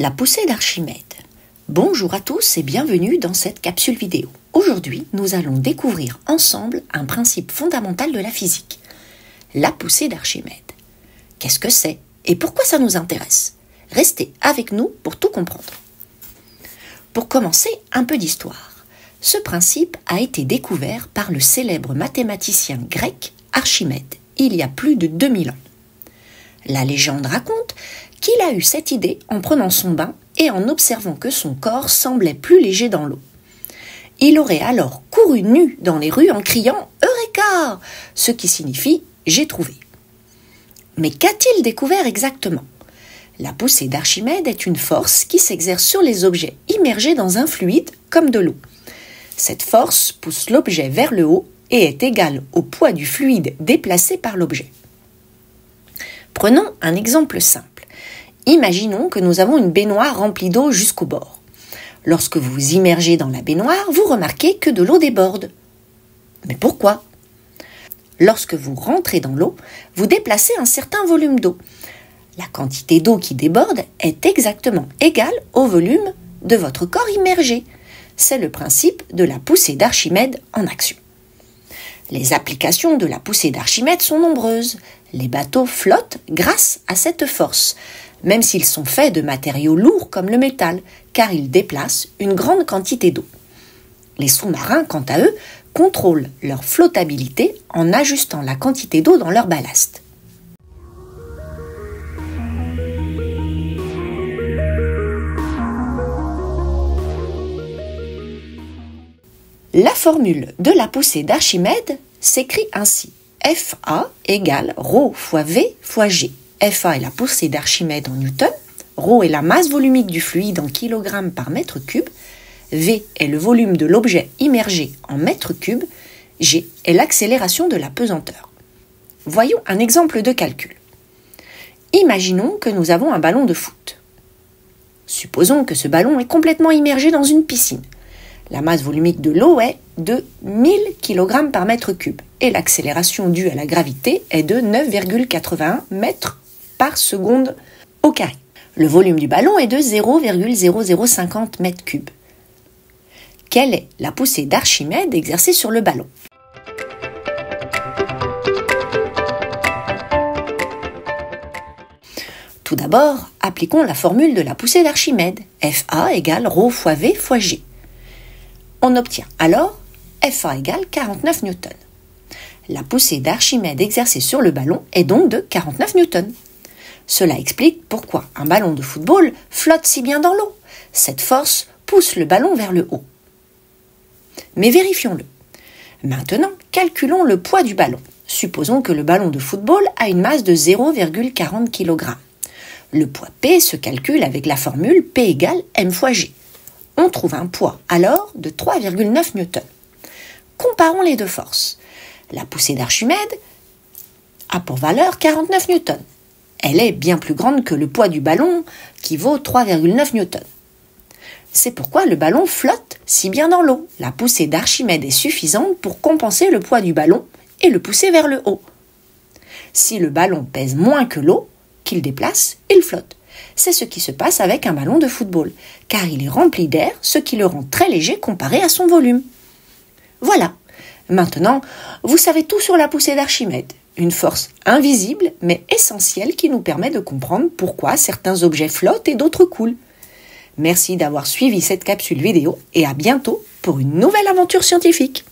La poussée d'Archimède. Bonjour à tous et bienvenue dans cette capsule vidéo. Aujourd'hui, nous allons découvrir ensemble un principe fondamental de la physique, la poussée d'Archimède. Qu'est-ce que c'est et pourquoi ça nous intéresse? Restez avec nous pour tout comprendre. Pour commencer, un peu d'histoire. Ce principe a été découvert par le célèbre mathématicien grec Archimède, il y a plus de 2000 ans. La légende raconte qu'il a eu cette idée en prenant son bain et en observant que son corps semblait plus léger dans l'eau. Il aurait alors couru nu dans les rues en criant « Eureka !», ce qui signifie « j'ai trouvé ». Mais qu'a-t-il découvert exactement? La poussée d'Archimède est une force qui s'exerce sur les objets immergés dans un fluide comme de l'eau. Cette force pousse l'objet vers le haut et est égale au poids du fluide déplacé par l'objet. Prenons un exemple simple. Imaginons que nous avons une baignoire remplie d'eau jusqu'au bord. Lorsque vous vous immergez dans la baignoire, vous remarquez que de l'eau déborde. Mais pourquoi? Lorsque vous rentrez dans l'eau, vous déplacez un certain volume d'eau. La quantité d'eau qui déborde est exactement égale au volume de votre corps immergé. C'est le principe de la poussée d'Archimède en action. Les applications de la poussée d'Archimède sont nombreuses. Les bateaux flottent grâce à cette force, même s'ils sont faits de matériaux lourds comme le métal, car ils déplacent une grande quantité d'eau. Les sous-marins, quant à eux, contrôlent leur flottabilité en ajustant la quantité d'eau dans leur ballast. La formule de la poussée d'Archimède s'écrit ainsi. FA égale ρ fois V fois G. FA est la poussée d'Archimède en newton, ρ est la masse volumique du fluide en kilogrammes par mètre cube, V est le volume de l'objet immergé en mètre cube, G est l'accélération de la pesanteur. Voyons un exemple de calcul. Imaginons que nous avons un ballon de foot. Supposons que ce ballon est complètement immergé dans une piscine. La masse volumique de l'eau est de 1000 kg par mètre cube et l'accélération due à la gravité est de 9,81 mètres par seconde au carré. Le volume du ballon est de 0,0050 mètres cubes. Quelle est la poussée d'Archimède exercée sur le ballon? Tout d'abord, appliquons la formule de la poussée d'Archimède. FA égale ρ fois V fois G. On obtient alors FA égale 49 newtons. La poussée d'Archimède exercée sur le ballon est donc de 49 newtons. Cela explique pourquoi un ballon de football flotte si bien dans l'eau. Cette force pousse le ballon vers le haut. Mais vérifions-le. Maintenant, calculons le poids du ballon. Supposons que le ballon de football a une masse de 0,40 kg. Le poids P se calcule avec la formule P égale M fois G. On trouve un poids alors de 3,9 newtons. Comparons les deux forces. La poussée d'Archimède a pour valeur 49 newtons. Elle est bien plus grande que le poids du ballon qui vaut 3,9 newtons. C'est pourquoi le ballon flotte si bien dans l'eau. La poussée d'Archimède est suffisante pour compenser le poids du ballon et le pousser vers le haut. Si le ballon pèse moins que l'eau qu'il déplace, il flotte. C'est ce qui se passe avec un ballon de football, car il est rempli d'air, ce qui le rend très léger comparé à son volume. Voilà, maintenant, vous savez tout sur la poussée d'Archimède, une force invisible mais essentielle qui nous permet de comprendre pourquoi certains objets flottent et d'autres coulent. Merci d'avoir suivi cette capsule vidéo et à bientôt pour une nouvelle aventure scientifique.